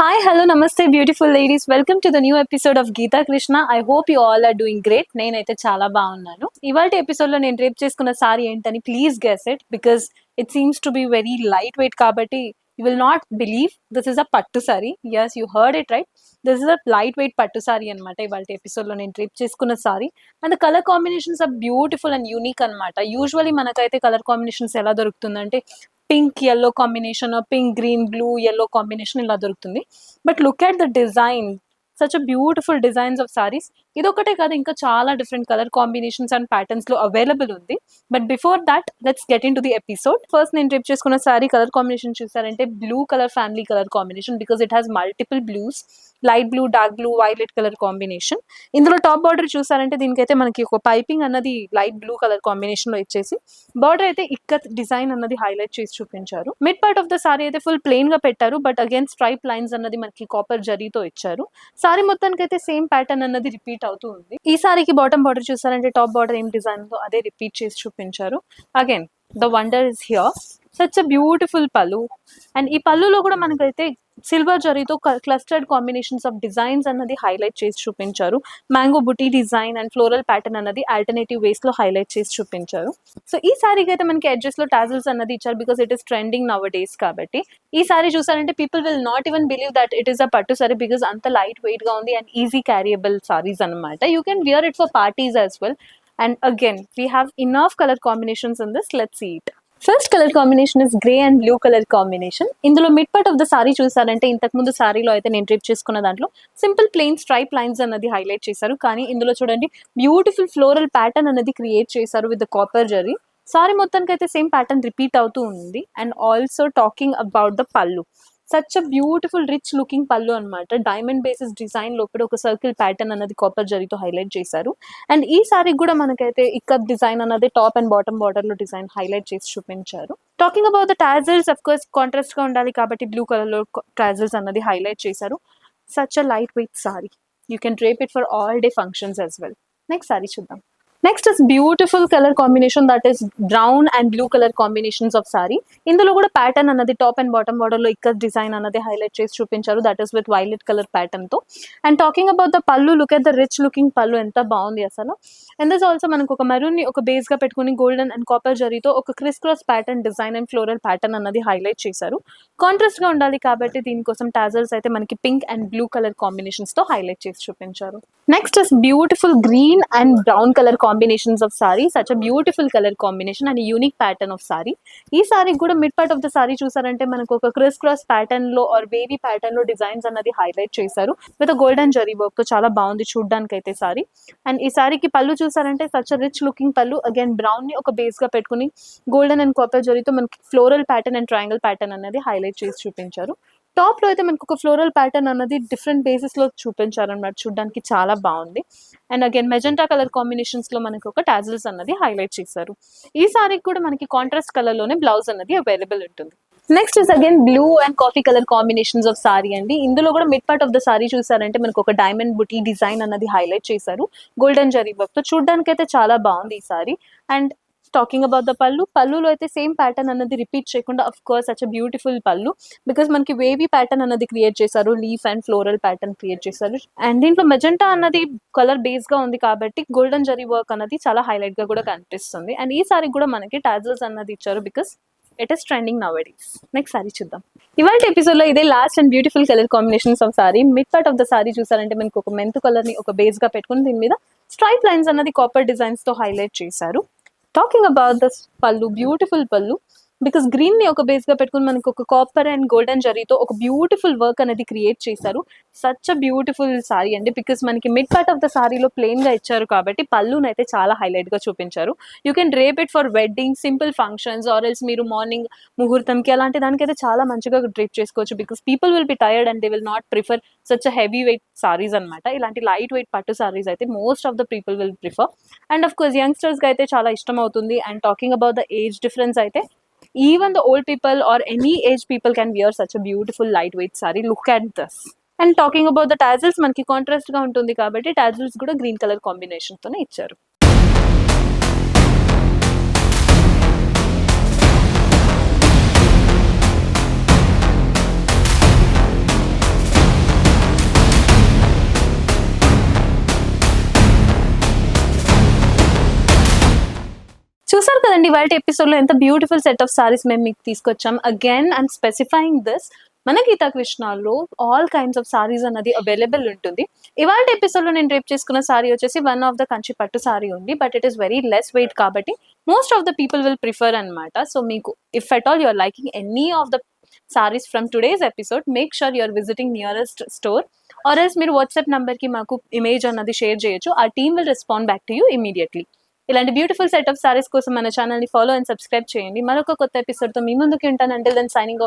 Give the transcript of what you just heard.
Hi, hello, namaste, beautiful ladies. Welcome to the new episode of Geeta Krishna. I hope you all are doing great. నేనైతే చాలా బాగున్నాను. ఇవాల్టి episode లో నేను drape చేసుకున్న sorry ఏంటని please guess it because it seems to be very light weight కాబట్టి you will not believe this is a పట్టు sorry. Yes, you heard it right. This is a lightweight పట్టు సారీ అన్నమాట. ఇవాల్టి episode లో నేను drape చేసుకున్న saree and the colour combinations are beautiful and unique అన్నమాట. Usually మనకైతే కలర్ కాంబినేషన్స్ ఎలా దొరుకుతుందంటే pink yellow combination, pink green blue yellow combination ఇలా దొరుకుతుంది. But look at the design, such a beautiful designs of sarees. ఇదొకటే కాదు, ఇంకా చాలా different colour combinations and patterns లో అవైలబుల్ ఉంది. But before that let's get into the episode. First నేను drape చేసుకున్న సారీ కలర్ కాంబినేషన్ చూసారంటే blue colour family colour combination because it has multiple blues, light blue, dark blue, violet colour combination. ఇందులో top border చూసారంటే దీనికైతే మనకి ఒక piping అన్నది light blue colour combination లో ఇచ్చేసి బార్డర్ అయితే ఇక్కత్ డిజైన్ అన్నది హైలైట్ చేసి చూపించారు. Mid part of the sorry అయితే ఫుల్ ప్లెయిన్ గా పెట్టారు, బట్ అగైన్ స్ట్రైప్ లైన్స్ అన్నది మనకి కాపర్ జరీతో ఇచ్చారు. సారీ మొత్తానికి అయితే సేమ్ ప్యాటర్న్ అన్నది రిపీట్ అవుతూ ఉంది. ఈ సారీకి బాటమ్ బార్డర్ చూసారంటే టాప్ బార్డర్ ఏం డిజైన్ ఉందో అదే రిపీట్ చేసి చూపించారు. Again the wonder is here, such a beautiful పళ్ళు. అండ్ ఈ పళ్ళులో కూడా మనకైతే సిల్వర్ జరీతో క్లస్టర్డ్ కాంబినేషన్స్ ఆఫ్ డిజైన్స్ అన్నది హైలైట్ చేసి చూపించారు. Mango buti design and floral pattern అన్నది ఆల్టర్నేటివ్ వేస్ లో హైలైట్ చేసి చూపించారు. సో ఈ సారీకి అయితే మనకి ఎడ్జెస్ లో టాజిల్స్ అన్నది ఇచ్చారు because it is trending nowadays కాబట్టి. ఈ సారీ చూసారంటే people will not even believe that it is a pattu sari because అంత లైట్ వెయిట్ గా ఉంది అండ్ ఈజీ క్యారియబుల్ సారీస్ అనమాట. You can wear it for parties as well. And again we have enough colour combinations in this. Let's see it. First colour combination is grey and blue colour combination. ఇందులో mid part of the sorry చూసారంటే ఇంతకు ముందు సారీలో అయితే నేను drape చేసుకున్న దాంట్లో simple plain stripe lines అన్నది హైలైట్ చేశారు, కానీ ఇందులో చూడండి బ్యూటిఫుల్ ఫ్లోరల్ ప్యాటర్న్ అనేది క్రియేట్ చేశారు విత్ కాపర్ జరీ. సారీ మొత్తానికి అయితే సేమ్ ప్యాటర్న్ రిపీట్ అవుతూ ఉంది. And also talking about the pallu, such a beautiful rich looking pallu అనమాట. డైమండ్ బేసిస్ డిజైన్ లోపల ఒక సర్కిల్ ప్యాటర్న్ అనేది కాపర్ జరీతో హైలైట్ చేశారు. అండ్ ఈ సారీకి కూడా మనకైతే ఇక్కత్ డిజైన్ అనేది టాప్ అండ్ బాటమ్ బార్డర్ లో డిజైన్ హైలైట్ చేసి చూపించారు. Talking about the tassels, of course contrast గా ఉండాలి కాబట్టి బ్లూ కలర్ లో టాజల్స్ అన్నది హైలైట్ చేశారు. Such a lightweight saree, you can drape it for all day functions as well. Next saree చూద్దాం. Next is beautiful colour combination that is brown and blue colour combinations of saree. ఇందులో కూడా pattern అన్నది top and bottom border లో ఇక్కడ design అన్నది highlight చేసి చూపించారు, that is with violet colour pattern తో. అండ్ టాకింగ్ అబౌట్ ద పళ్ళు, look at the rich looking పళ్ళు, ఎంత బాగుంది అసలు. అండ్ దిస్ ఆల్సో మనకు ఒక మెరూన్ ని ఒక బేస్ గా పెట్టుకుని గోల్డెన్ అండ్ కాపర్ జరీతో ఒక criss cross pattern design and floral pattern అన్నది హైలైట్ చేశారు. కాంట్రాస్ట్ గా ఉండాలి కాబట్టి దీనికోసం టాజల్స్ అయితే మనకి pink and blue colour combinations తో హైలైట్ చేసి చూపించారు. Next is beautiful green and brown colour combinations of sorry. Such a beautiful colour combination and unique pattern of sorry. ఈ సారీ కూడా mid part of the sorry చూసారంటే మనకు ఒక criss cross pattern లో are wavy pattern లో designs అన్నది highlight చేశారు with golden zari work తో. చాలా బాగుంది చూడడానికి అయితే సారీ. అండ్ ఈ సారీకి పళ్ళు చూసారంటే సచ్ అ రిచ్ లుకింగ్ పళ్ళు, అగైన్ బ్రౌన్ ని ఒక బేస్ గా పెట్టుకుని గోల్డెన్ అండ్ కాపర్ జరీతో మనకి floral pattern and triangle pattern అనేది హైలైట్ చేసి చూపించారు. టాప్ లో అయితే మనకు ఒక ఫ్లోరల్ ప్యాటర్న్ అన్నది డిఫరెంట్ బేసిస్ లో చూపించారు అన్నమాట, చూడడానికి చాలా బాగుంది. And again magenta colour combinations లో మనకి ఒక టాజిల్స్ అన్నది హైలైట్ చేశారు. ఈ సారీకి కూడా మనకి కాంట్రాస్ట్ కలర్ లోనే బ్లౌజ్ అన్నది అవైలబుల్ ఉంటుంది. Next is again blue and coffee colour combinations of sorry అండి. ఇందులో కూడా mid part of the sorry చూసారంటే మనకు ఒక డైమండ్ బుటీ డిజైన్ అన్నది హైలైట్ చేశారు గోల్డెన్ జరీ వర్క్ తో. చూడడానికి అయితే చాలా బాగుంది ఈ sorry. And talking about the పళ్ళు, పళ్ళులో అయితే సేమ్ ప్యాటర్న్ అన్నది రిపీట్ చేయకుండా of course such a beautiful పళ్ళు బికాస్ మనకి వేవీ ప్యాటర్న్ అన్నది క్రియేట్ చేశారు, leaf and floral pattern create చేశారు. అండ్ దీంట్లో మెజెంటా అన్నది కలర్ బేస్ గా ఉంది కాబట్టి గోల్డెన్ జరీ వర్క్ అన్నది చాలా హైలైట్ గా కూడా కనిపిస్తుంది. అండ్ ఈ సారీ కూడా మనకి టాజిల్స్ అన్నది ఇచ్చారు because it is trending now days. Next saree చూద్దాం. ఇవాళ ఎపిసోడ్ లో ఇదే last and beautiful colour combinations of sorry. Mid part of the sorry చూసారంటే మనకి ఒక మెంతు కలర్ ని ఒక బేస్ గా పెట్టుకుని దీని మీద స్ట్రైప్ లైన్స్ అన్నది కాపర్ డిజైన్స్ తో హైలైట్ చేశారు. టాకింగ్ అబౌట్ దిస్ పళ్ళు, బ్యూటిఫుల్ పళ్ళు బికాస్ గ్రీన్ ని ఒక బేస్ గా పెట్టుకుని మనకి ఒక కాపర్ అండ్ గోల్డెన్ జరీతో ఒక బ్యూటిఫుల్ వర్క్ అనేది క్రియేట్ చేశారు. సచ్ అ బ్యూటిఫుల్ సారీ అండి బికాస్ మనకి మిడ్ పార్ట్ ఆఫ్ ద సారీలో ప్లెయిన్ గా ఇచ్చారు కాబట్టి పళ్ళుని అయితే చాలా హైలైట్ గా చూపించారు. You can drape it for wedding, simple functions or else మీరు మార్నింగ్ ముహూర్తంకి అలాంటి దానికైతే చాలా మంచిగా డ్రేప్ చేసుకోవచ్చు because people will be tired and they will not prefer such a heavy weight sarees అనమాట. ఇలాంటి లైట్ వెయిట్ పట్టు సారీస్ అయితే most of the people will prefer. And of course youngsters కి అయితే చాలా ఇష్టం అవుతుంది. And talking about the age difference అయితే even the old people or any age people can wear such a beautiful lightweight saree. Look at this. And talking about the tassels, మనకి contrast గా ఉంటుంది కాబట్టి tassels కూడా green colour combination తోనే ఇచ్చారు. చూసారు కదండి ఇవాళ ఎపిసోడ్ లో ఎంత బ్యూటిఫుల్ సెట్ ఆఫ్ సారీస్ మేము మీకు తీసుకొచ్చాం. అగైన్ ఐమ్ స్పెసిఫైయింగ్ దిస్, మన గీతా కృష్ణలో ఆల్ కైండ్స్ ఆఫ్ సారీస్ అన్నది అవైలబుల్ ఉంటుంది. ఇవాళ ఎపిసోడ్ లో నేను రేప్ చేసుకున్న సారీ వచ్చేసి వన్ ఆఫ్ ద కంచి పట్టు సారీ ఉంది, but it is very less weight కాబట్టి most of the people will prefer అనమాట. సో మీకు if at all you are liking any of the sarees from today's episode, make sure you are visiting nearest store or else మీరు WhatsApp number కి మాకు image అన్నది share చేయొచ్చు. ఆ team will respond back to you immediately. ఇలాంటి beautiful set of saris కోసం మన channel ని ఫాలో అండ్ సబ్స్క్రైబ్ చేయండి. మరొక కొత్త ఎపిసోడ్ తో మీ ముందుకు ఉంటాను. Until then signing of.